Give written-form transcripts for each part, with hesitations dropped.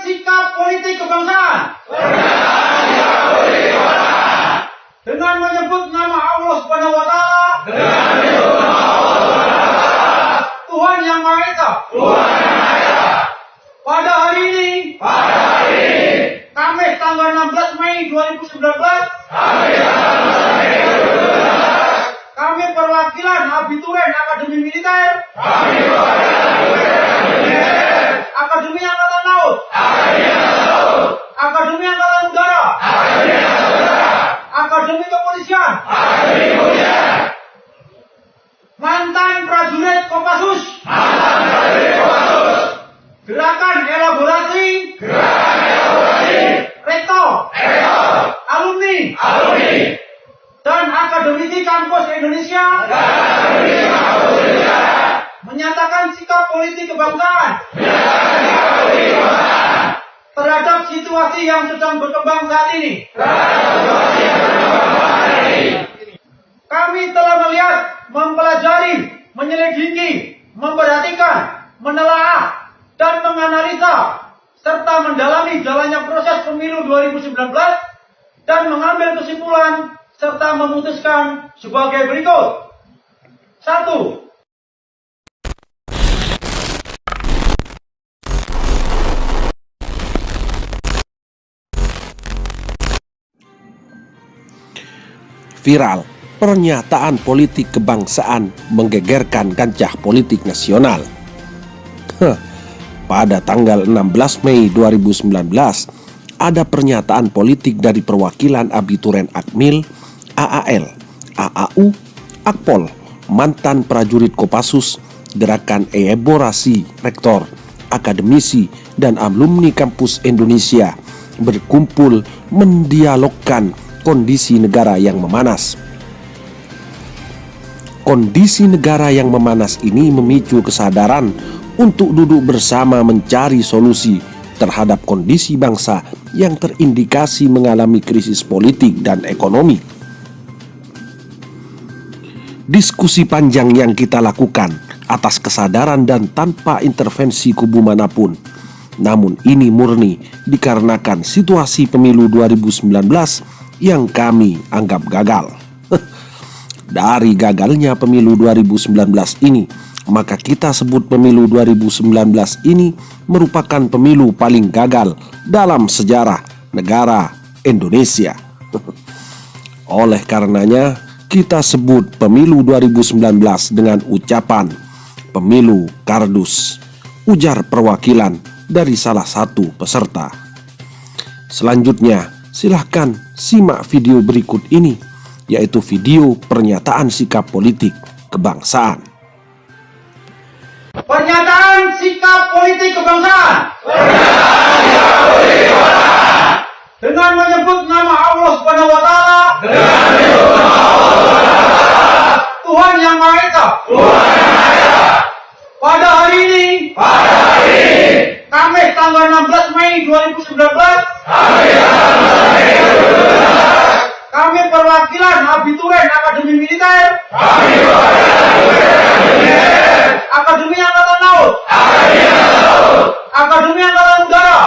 sikap politik kebangsaan. Dengan menyebut nama Allah Subhanahu wa Ta'ala. Tuhan Yang Maha Esa. Pada hari ini. Kamis tanggal 16 Mei 2019. Kami perwakilan Abituren Akademi Militer. Akademi Angkatan Laut. Akademi Angkatan Udara. Akademi Kepolisian. Mantan prajurit Kopassus. Gerakan elaborasi. Rektor. Alumni. Dan akademisi kampus Indonesia. Menyatakan sikap politik kebangsaan. Terhadap situasi yang sedang berkembang saat ini. Kami telah melihat, mempelajari, menyelidiki, memperhatikan, menelaah, dan menganalisa, serta mendalami jalannya proses pemilu 2019, dan mengambil kesimpulan, serta memutuskan sebagai berikut. 1. Viral, pernyataan politik kebangsaan menggegerkan kancah politik nasional. Pada tanggal 16 Mei 2019, ada pernyataan politik dari perwakilan Abituren Akmil, AAL, AAU, Akpol, mantan prajurit Kopassus, Gerakan Elaborasi Rektor, akademisi, dan alumni kampus Indonesia berkumpul mendialogkan kondisi negara yang memanas. Kondisi negara yang memanas ini memicu kesadaran untuk duduk bersama mencari solusi terhadap kondisi bangsa yang terindikasi mengalami krisis politik dan ekonomi. Diskusi panjang yang kita lakukan atas kesadaran dan tanpa intervensi kubu manapun. Namun ini murni dikarenakan situasi pemilu 2019 yang kami anggap gagal. Dari gagalnya pemilu 2019 ini, maka kita sebut pemilu 2019 ini merupakan pemilu paling gagal dalam sejarah negara Indonesia. Oleh karenanya, kita sebut pemilu 2019 dengan ucapan pemilu kardus, ujar perwakilan dari salah satu peserta. Selanjutnya, silahkan simak video berikut ini, yaitu video pernyataan sikap politik kebangsaan. Pernyataan sikap politik kebangsaan. Dengan menyebut nama Allah Subhanahu wa Ta'ala. Tuhan Yang Maha Esa. Pada hari ini. Kamis tanggal 16 Mei 2019. Kami perwakilan Abituren Akademi Militer. Akademi Angkatan Laut. Akademi Angkatan Udara.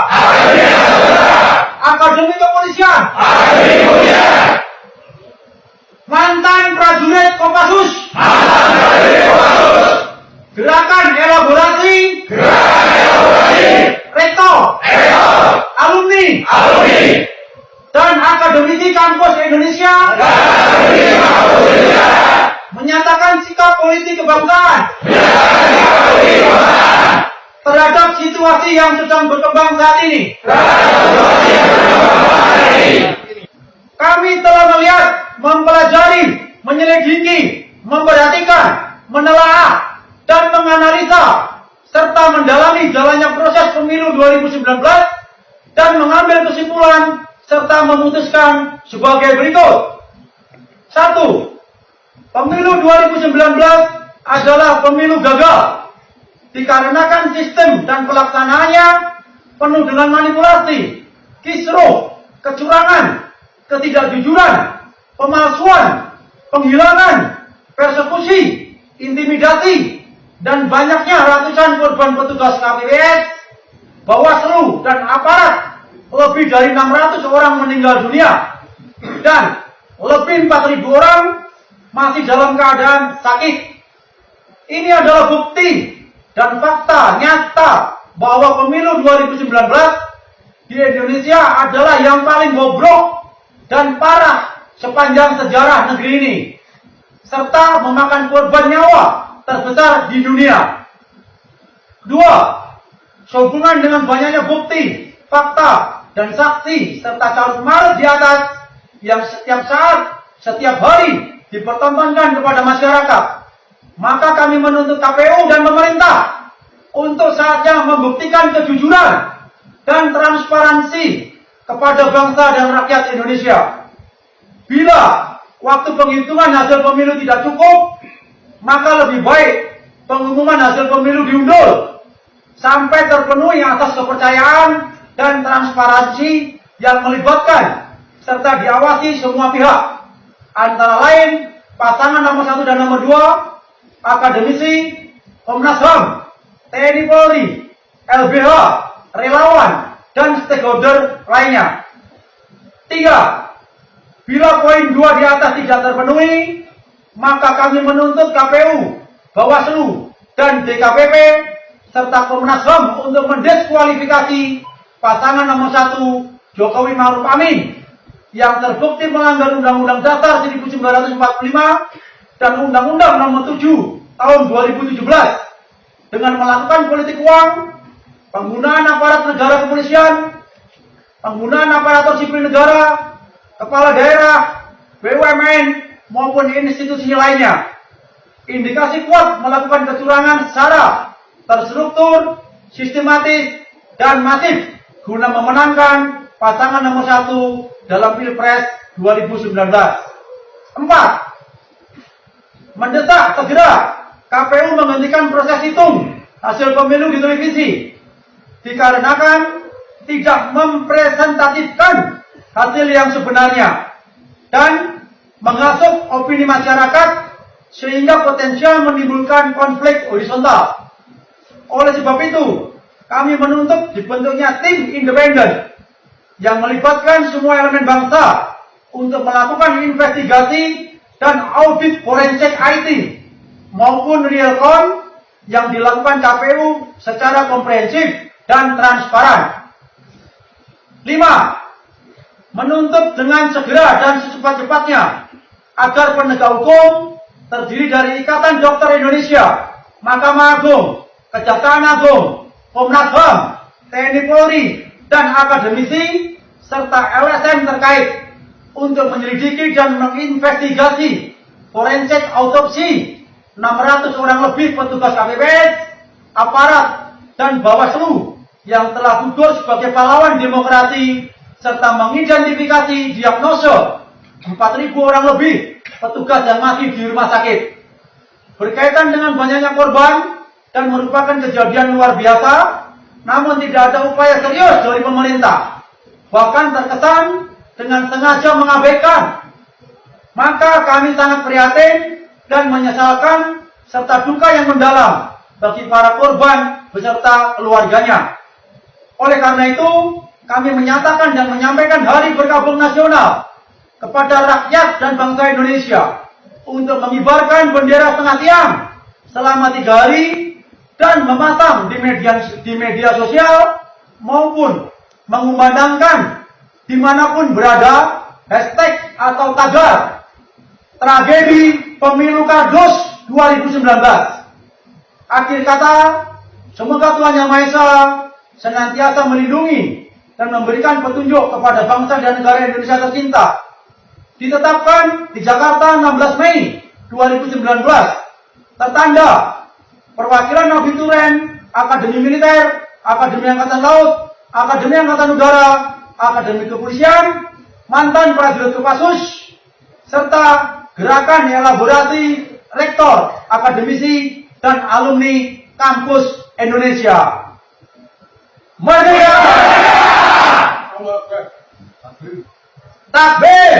Akademi Kepolisian. Mantan prajurit Kopassus. Gerakan elaborasi. Rektor. Alumni. Dan akademisi kampus Indonesia. Menyatakan sikap politik kebangsaan. Terhadap situasi yang sedang berkembang saat ini. Kami telah melihat, mempelajari, menyelidiki, memperhatikan, menelaah, dan menganalisa, serta mendalami jalannya proses pemilu 2019, dan mengambil kesimpulan, serta memutuskan sebagai berikut. 1. Pemilu 2019 adalah pemilu gagal, dikarenakan sistem dan pelaksanaannya penuh dengan manipulasi, kisruh, kecurangan, ketidakjujuran, pemalsuan, penghilangan, persekusi, intimidasi, dan banyaknya ratusan korban petugas KPPS Bawaslu, dan aparat, lebih dari 600 orang meninggal dunia dan lebih 4.000 orang masih dalam keadaan sakit. Ini adalah bukti dan fakta nyata bahwa pemilu 2019 di Indonesia adalah yang paling bobrok dan parah sepanjang sejarah negeri ini, serta memakan korban nyawa terbesar di dunia. Kedua, sehubungan dengan banyaknya bukti, fakta, dan saksi serta carut marut di atas yang setiap saat, setiap hari dipertontonkan kepada masyarakat, maka kami menuntut KPU dan pemerintah untuk saatnya membuktikan kejujuran dan transparansi kepada bangsa dan rakyat Indonesia. Bila waktu penghitungan hasil pemilu tidak cukup, maka lebih baik pengumuman hasil pemilu diundur sampai terpenuhi asas kepercayaan dan transparansi yang melibatkan serta diawasi semua pihak, antara lain pasangan nomor 1 dan nomor 2, akademisi, Komnas HAM, TNI Polri, LBH, relawan, dan stakeholder lainnya. 3. Bila poin 2 di atas tidak terpenuhi, maka kami menuntut KPU, Bawaslu, dan DKPP, serta Komnas HAM untuk mendiskualifikasi pasangan nomor 1, Jokowi Ma'ruf Amin, yang terbukti melanggar Undang-Undang Dasar 1945 dan Undang-Undang Nomor 7 Tahun 2017 dengan melakukan politik uang, penggunaan aparat negara kepolisian, penggunaan aparatur sipil negara, kepala daerah, BUMN, maupun institusi lainnya. Indikasi kuat melakukan kecurangan secara terstruktur, sistematis, dan masif guna memenangkan pasangan nomor 1 dalam Pilpres 2019. 4. Mendesak segera KPU menghentikan proses hitung hasil pemilu di televisi dikarenakan tidak mempresentatifkan hasil yang sebenarnya dan menghasut opini masyarakat sehingga potensial menimbulkan konflik horizontal. Oleh sebab itu, kami menuntut dibentuknya tim independen yang melibatkan semua elemen bangsa untuk melakukan investigasi dan audit forensik IT maupun realcon yang dilakukan KPU secara komprehensif dan transparan. 5. Menuntut dengan segera dan secepat-cepatnya agar penegak hukum terdiri dari Ikatan Dokter Indonesia, Mahkamah Agung, Kejaksaan Agung, Komnas HAM, TNI Polri, dan akademisi serta LSM terkait untuk menyelidiki dan menginvestigasi forensik autopsi 600 orang lebih petugas KPPS, aparat, dan Bawaslu yang telah gugur sebagai pahlawan demokrasi serta mengidentifikasi diagnosa 4.000 orang lebih petugas yang masih di rumah sakit. Berkaitan dengan banyaknya korban dan merupakan kejadian luar biasa, namun tidak ada upaya serius dari pemerintah, bahkan terkesan dengan sengaja mengabaikan. Maka kami sangat prihatin dan menyesalkan serta duka yang mendalam bagi para korban beserta keluarganya. Oleh karena itu, kami menyatakan dan menyampaikan Hari Berkabung Nasional kepada rakyat dan bangsa Indonesia untuk mengibarkan bendera setengah tiang selama 3 hari dan memasang di media sosial maupun mengumandangkan dimanapun berada hashtag atau tagar tragedi pemilu kardus 2019. Akhir kata, semoga Tuhan Yang Maha Esa senantiasa melindungi dan memberikan petunjuk kepada bangsa dan negara Indonesia tercinta. Ditetapkan di Jakarta 16 Mei 2019, tertanda perwakilan abituren Akademi Militer, Akademi Angkatan Laut, Akademi Angkatan Udara, Akademi Kepolisian, mantan prajurit Kopassus, serta gerakan elaborasi rektor, akademisi, dan alumni kampus Indonesia. Merdeka! Takbir!